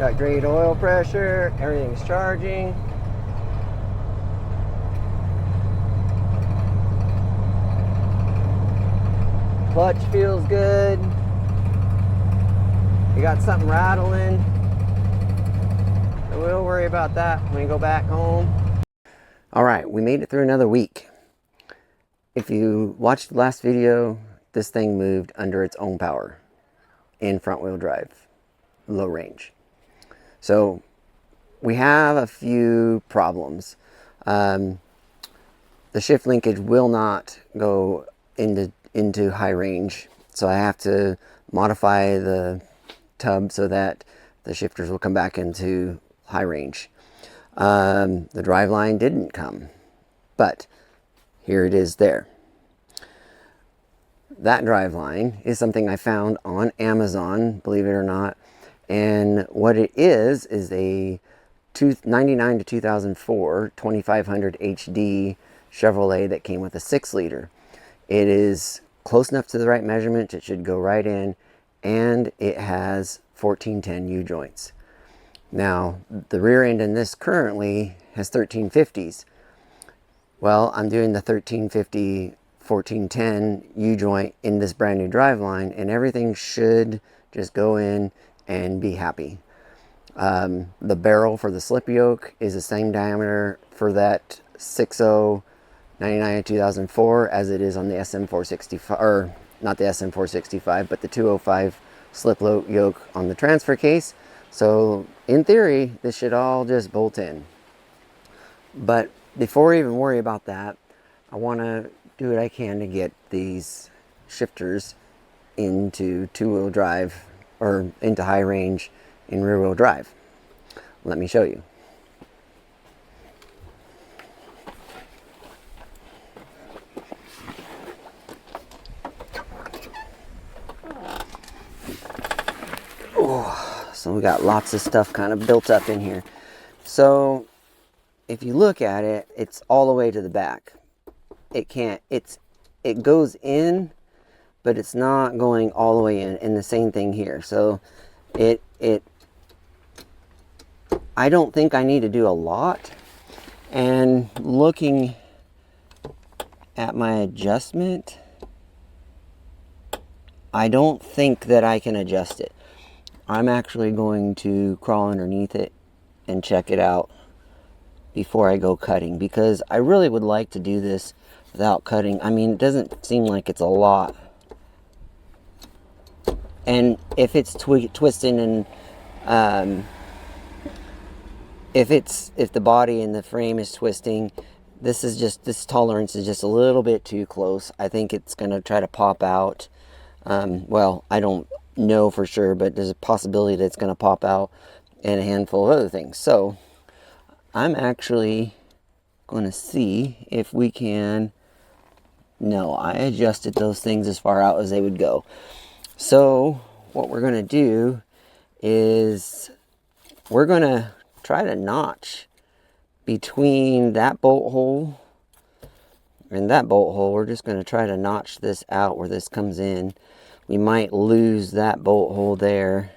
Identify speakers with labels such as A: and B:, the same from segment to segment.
A: Got great oil pressure, everything's charging. Clutch feels good. You got something rattling. So we'll worry about that when we go back home. All right, we made it through another week. If you watched the last video, this thing moved under its own power in front wheel drive, low range. So we have a few problems. The shift linkage will not go into high range. So I have to modify the tub so that the shifters will come back into high range. The driveline didn't come, but here it is there. That driveline is something I found on Amazon, believe it or not. And what it is a 99 to 2004 2500 HD Chevrolet that came with a 6-liter. It is close enough to the right measurement. It should go right in, and it has 1410 U-joints. Now, the rear end in this currently has 1350s. Well, I'm doing the 1350 1410 U-joint in this brand new driveline, and everything should just go in and be happy. The barrel for the slip yoke is the same diameter for that 6.0 99 2004 as it is on the sm465, or not the sm465, but the 205 slip yoke on the transfer case. So in theory, this should all just bolt in. But before we even worry about that, I want to do what I can to get these shifters into two-wheel drive, or into high range in rear-wheel drive. Let me show you. Oh, so we got lots of stuff kind of built up in here. So if you look at it, it's all the way to the back. It goes in, but it's not going all the way in. And the same thing here. So I don't think I need to do a lot. And looking at my adjustment, I don't think that I can adjust it. I'm actually going to crawl underneath it and check it out before I go cutting, because I really would like to do this without cutting. I mean, it doesn't seem like it's a lot. And if it's twisting and if the body and the frame is twisting, this tolerance is just a little bit too close. I think it's going to try to pop out. Well, I don't know for sure, but there's a possibility that it's going to pop out, and a handful of other things. So I'm actually going to see if we can. No, I adjusted those things as far out as they would go. So what we're going to do is we're going to try to notch between that bolt hole and that bolt hole. We're just going to try to notch this out where this comes in. We might lose that bolt hole there.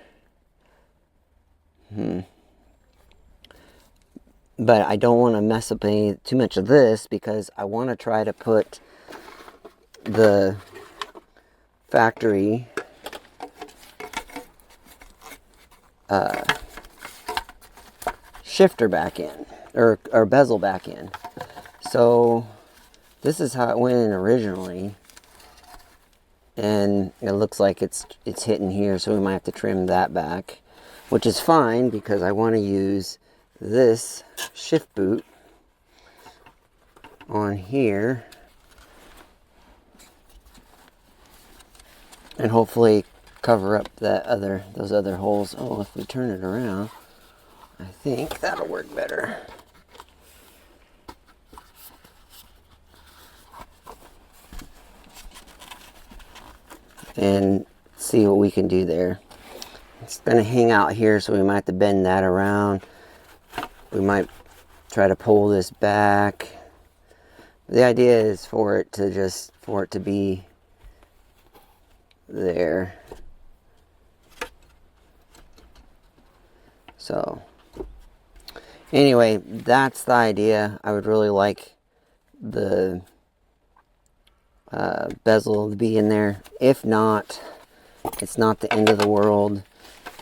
A: But I don't want to mess up too much of this, because I want to try to put the factory shifter back in, or bezel back in. So this is how it went in originally, and it looks like it's hitting here, so we might have to trim that back, which is fine because I want to use this shift boot on here and hopefully cover up those other holes. Oh, if we turn it around, I think that'll work better. And see what we can do there. It's going to hang out here, so we might have to bend that around. We might try to pull this back. The idea is for it to be there. So anyway, that's the idea. I would really like the bezel to be in there. If not, it's not the end of the world.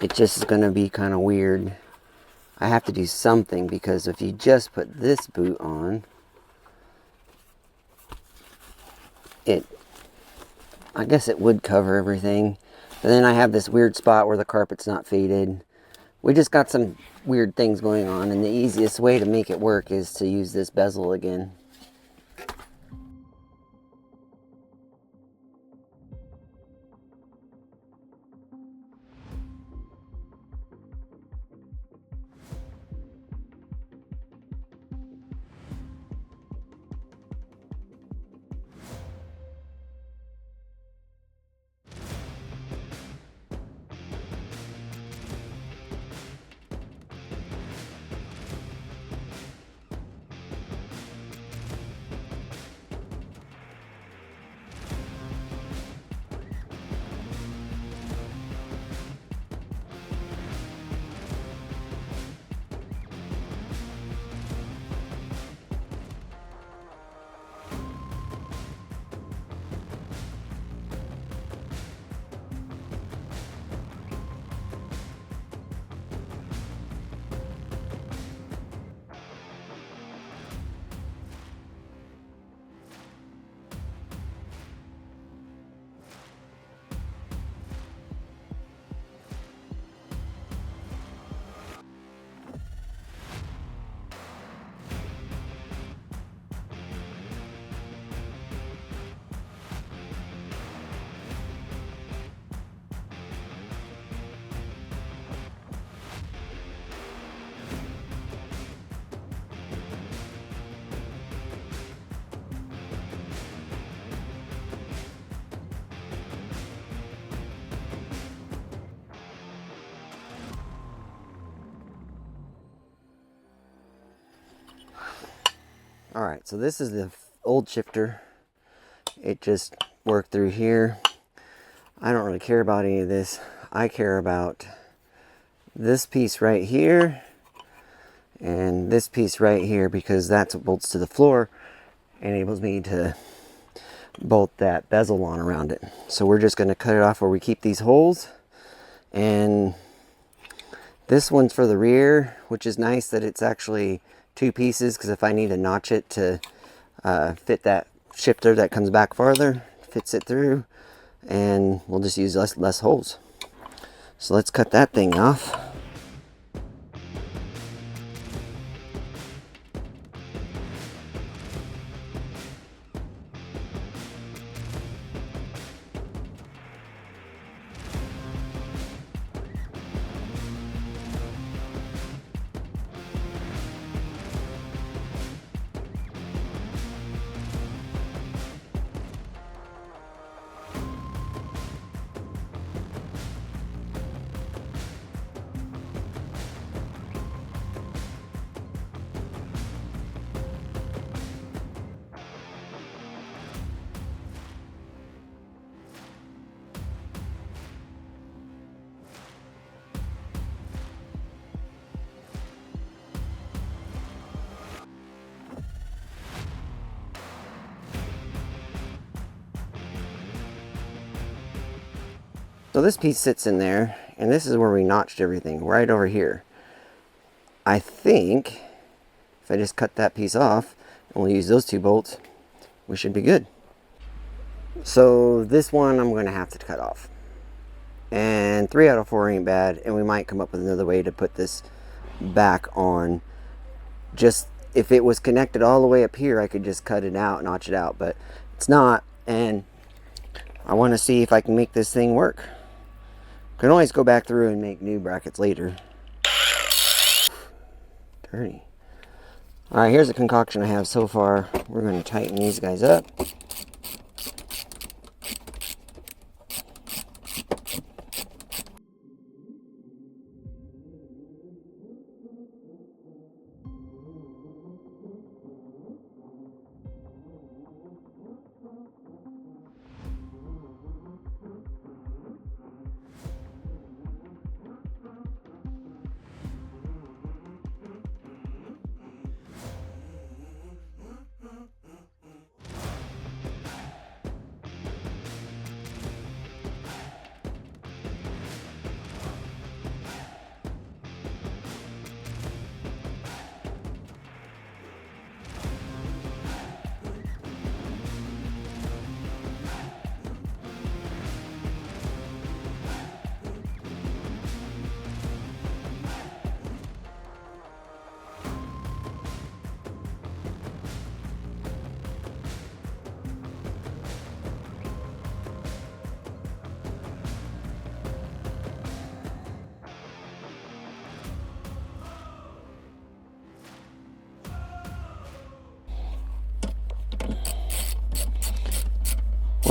A: It just is going to be kind of weird. I have to do something, because if you just put this boot on, I guess it would cover everything. But then I have this weird spot where the carpet's not faded. We just got some weird things going on, and the easiest way to make it work is to use this bezel again. Alright, so this is the old shifter. It just worked through here. I don't really care about any of this. I care about this piece right here and this piece right here, because that's what bolts to the floor and enables me to bolt that bezel on around it. So we're just going to cut it off where we keep these holes. And this one's for the rear, which is nice that it's actually two pieces, because if I need to notch it to fit that shifter that comes back farther, fits it through, and we'll just use less holes. So let's cut that thing off. So this piece sits in there, and this is where we notched everything, right over here. I think if I just cut that piece off and we'll use those two bolts, we should be good. So this one I'm going to have to cut off. And 3 out of 4 ain't bad, and we might come up with another way to put this back on. Just if it was connected all the way up here, I could just cut it out, notch it out, but it's not, and I want to see if I can make this thing work. Can always go back through and make new brackets later. Dirty. Alright, here's the concoction I have so far. We're going to tighten these guys up.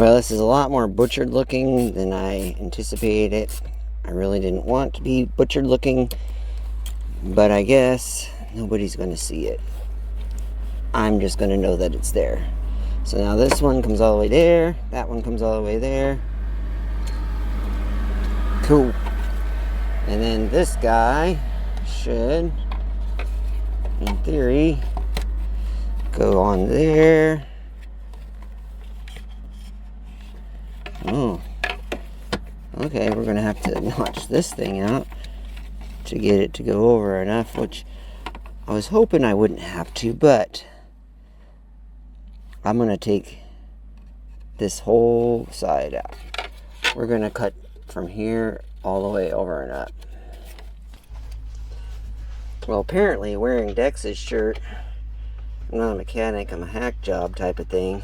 A: Well, this is a lot more butchered looking than I anticipated it. I really didn't want to be butchered looking, but I guess nobody's going to see it. I'm just going to know that it's there. So now this one comes all the way there. That one comes all the way there. Cool. And then this guy should, in theory, go on there. Oh. Okay, we're going to have to notch this thing out to get it to go over enough, which I was hoping I wouldn't have to, but I'm going to take this whole side out. We're going to cut from here all the way over and up. Well, apparently wearing Dex's shirt, I'm not a mechanic, I'm a hack job type of thing,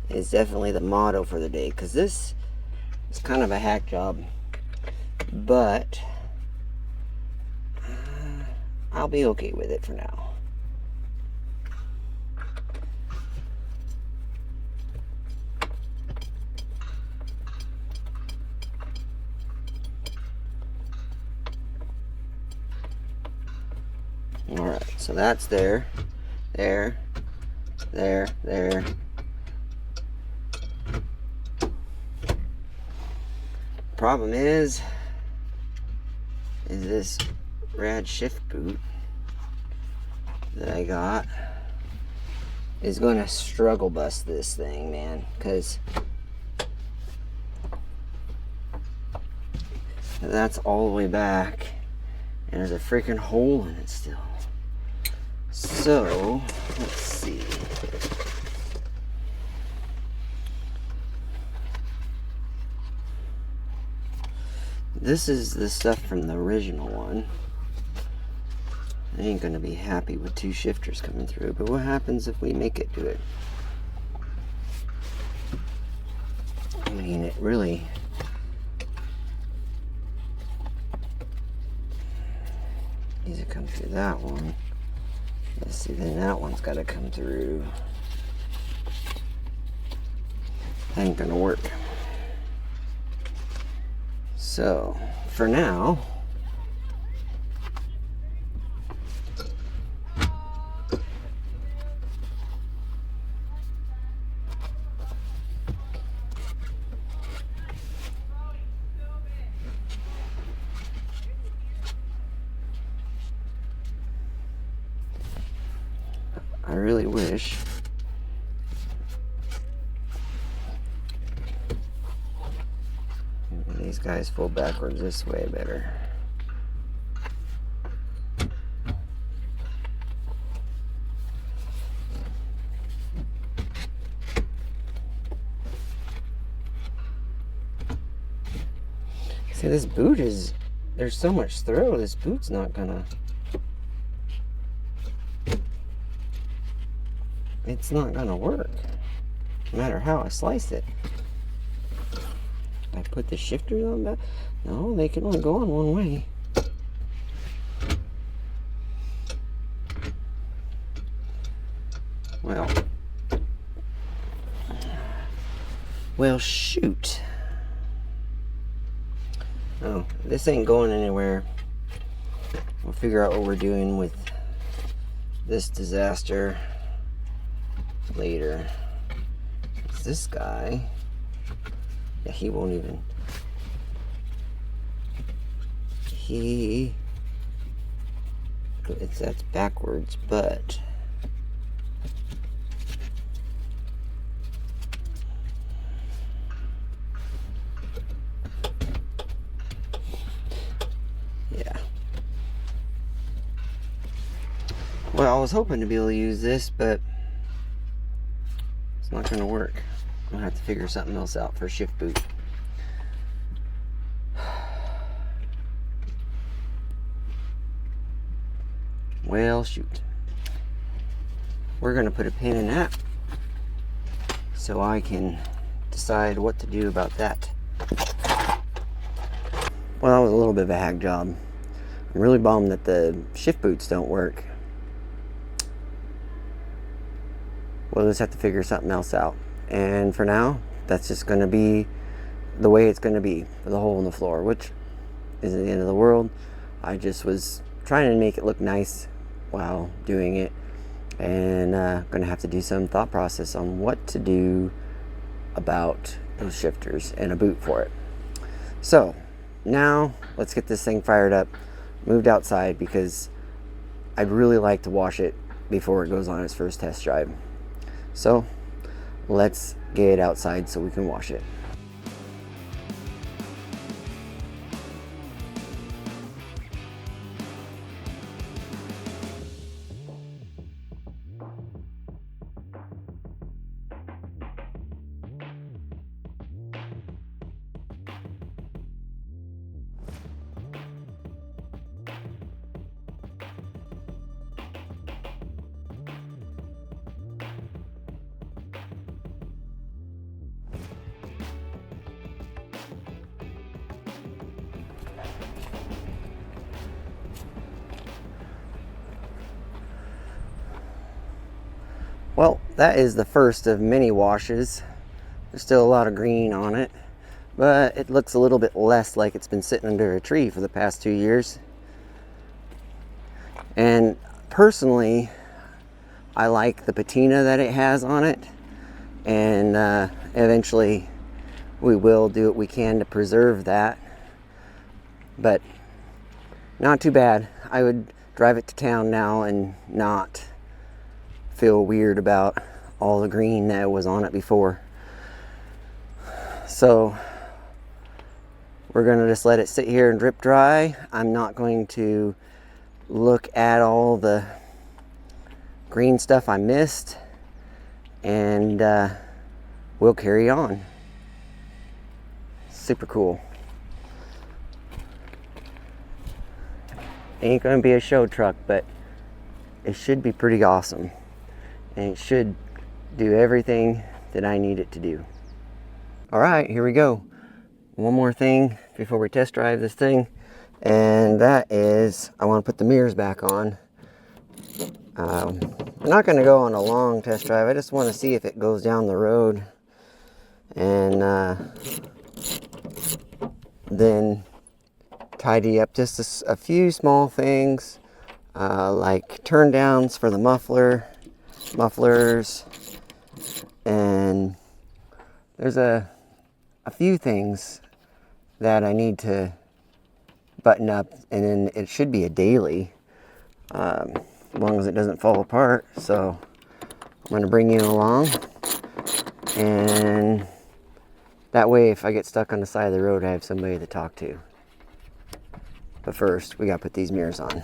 A: is definitely the motto for the day, because this is kind of a hack job, but I'll be okay with it for now. Alright, so that's there. Problem is this rad shift boot that I got is going to struggle bust this thing, man, because that's all the way back and there's a freaking hole in it still. So let's see. This is the stuff from the original one. I ain't gonna be happy with two shifters coming through, but what happens if we make it do it? I mean, it really... needs to come through that one. Let's see, then that one's gotta come through. Ain't gonna work. So, for now, I really wish these guys fold backwards this way better. See, this boot is, there's so much throw, this boot's not gonna, it's not gonna work, no matter how I slice it. I put the shifters on back. No, they can only go on one way. Well, shoot. Oh, this ain't going anywhere. We'll figure out what we're doing with this disaster later. It's this guy. Yeah, he won't even. That's backwards, but yeah. Well, I was hoping to be able to use this, but it's not going to work. I'm going to have to figure something else out for a shift boot. Well, shoot. We're going to put a pin in that so I can decide what to do about that. Well, that was a little bit of a hack job. I'm really bummed that the shift boots don't work. We'll just have to figure something else out. And for now, that's just going to be the way it's going to be, for the hole in the floor, which isn't the end of the world. I just was trying to make it look nice while doing it, and going to have to do some thought process on what to do about those shifters and a boot for it. So now let's get this thing fired up, moved outside, because I'd really like to wash it before it goes on its first test drive. So let's get it outside so we can wash it. Well, that is the first of many washes. There's still a lot of green on it, but it looks a little bit less like it's been sitting under a tree for the past 2 years. And personally, I like the patina that it has on it, and eventually we will do what we can to preserve that. But not too bad. I would drive it to town now and not feel weird about all the green that was on it before. So we're gonna just let it sit here and drip dry. I'm not going to look at all the green stuff I missed, and we'll carry on. Super cool. Ain't gonna be a show truck, but it should be pretty awesome. And it should do everything that I need it to do. All right, here we go. One more thing before we test drive this thing, and that is I want to put the mirrors back on. I'm not going to go on a long test drive. I just want to see if it goes down the road, and then tidy up just a few small things, like turn downs for the mufflers, and there's a few things that I need to button up, and then it should be a daily, as long as it doesn't fall apart. So I'm going to bring you along, and that way if I get stuck on the side of the road, I have somebody to talk to. But first, we got to put these mirrors on.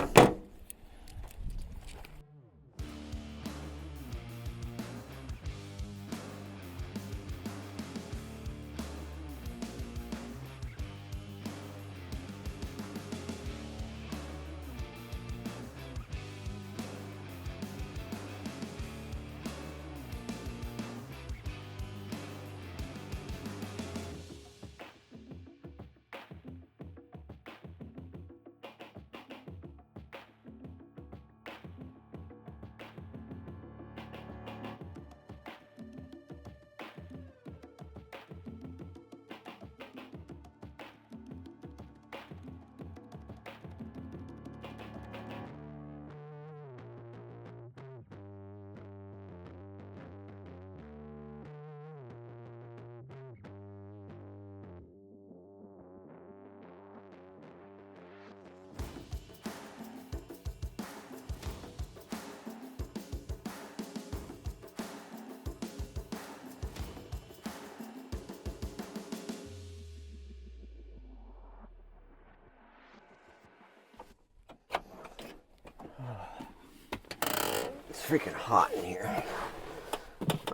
A: It's freaking hot in here.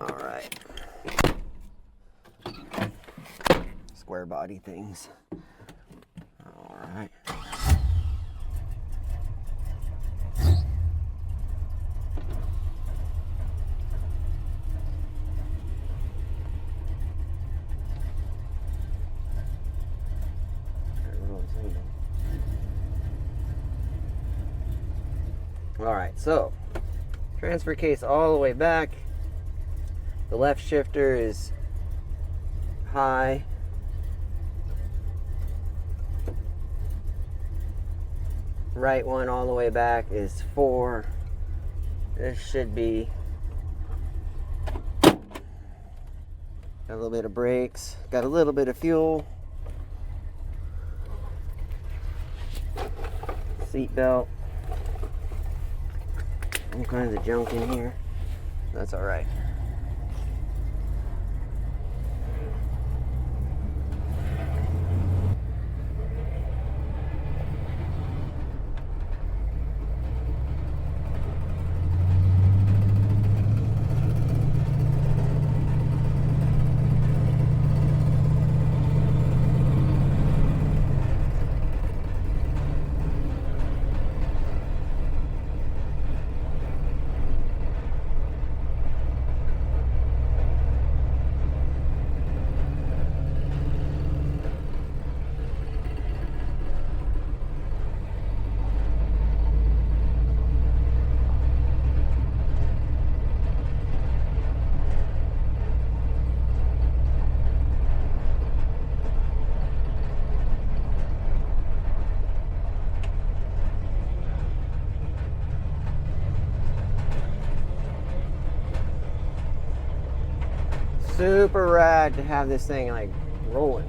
A: All right. Square body things. All right. All right, so transfer case all the way back. The left shifter is high. Right one all the way back is 4. This should be. Got a little bit of brakes, got a little bit of fuel. Seat belt. All kinds of junk in here. That's all right. Super rad to have this thing like rolling.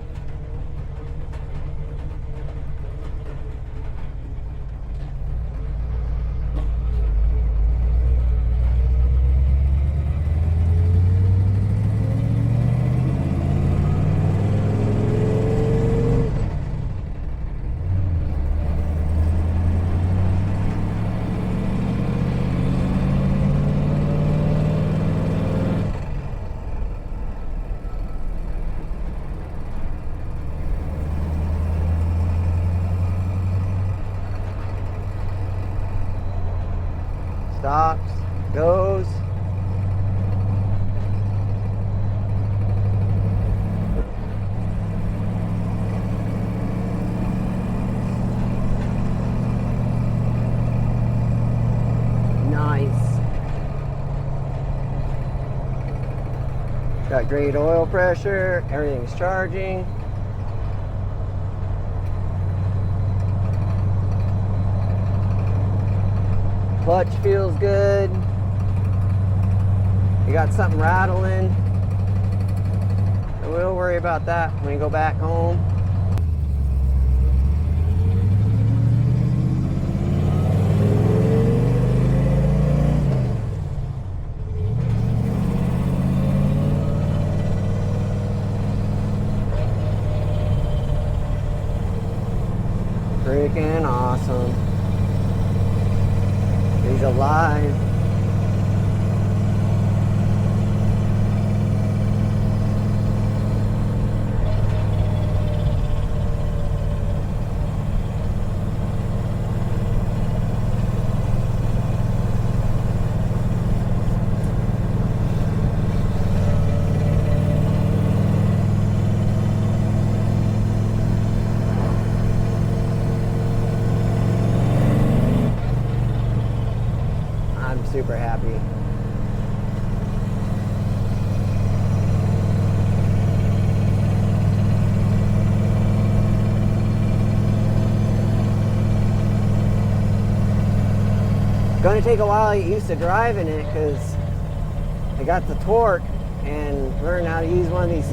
A: Stops, goes. Nice. Got great oil pressure, everything's charging. Clutch feels good. You got something rattling. So we'll worry about that when we go back home. Freaking awesome. He's alive. Super happy. Gonna take a while to get used to driving it because I got the torque and learn how to use one of these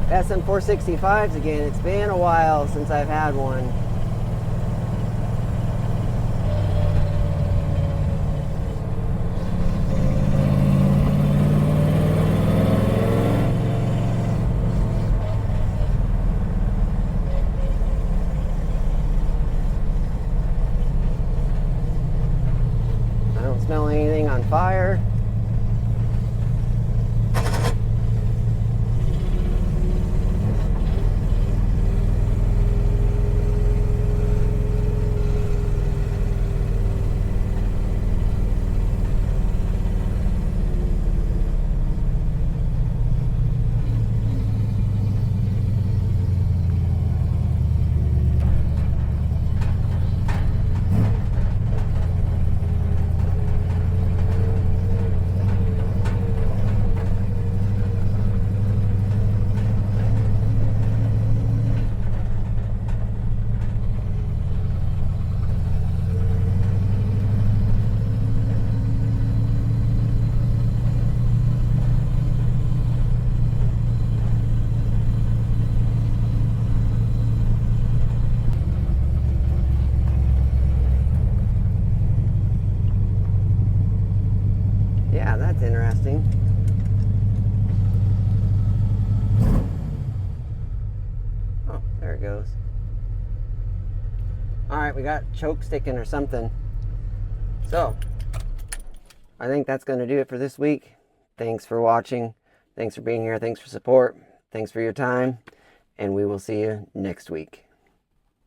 A: sm465s again. It's been a while since I've had one. Smell anything on fire. Yeah, that's interesting. Oh, there it goes. Alright, we got choke sticking or something. So, I think that's going to do it for this week. Thanks for watching. Thanks for being here. Thanks for support. Thanks for your time. And we will see you next week.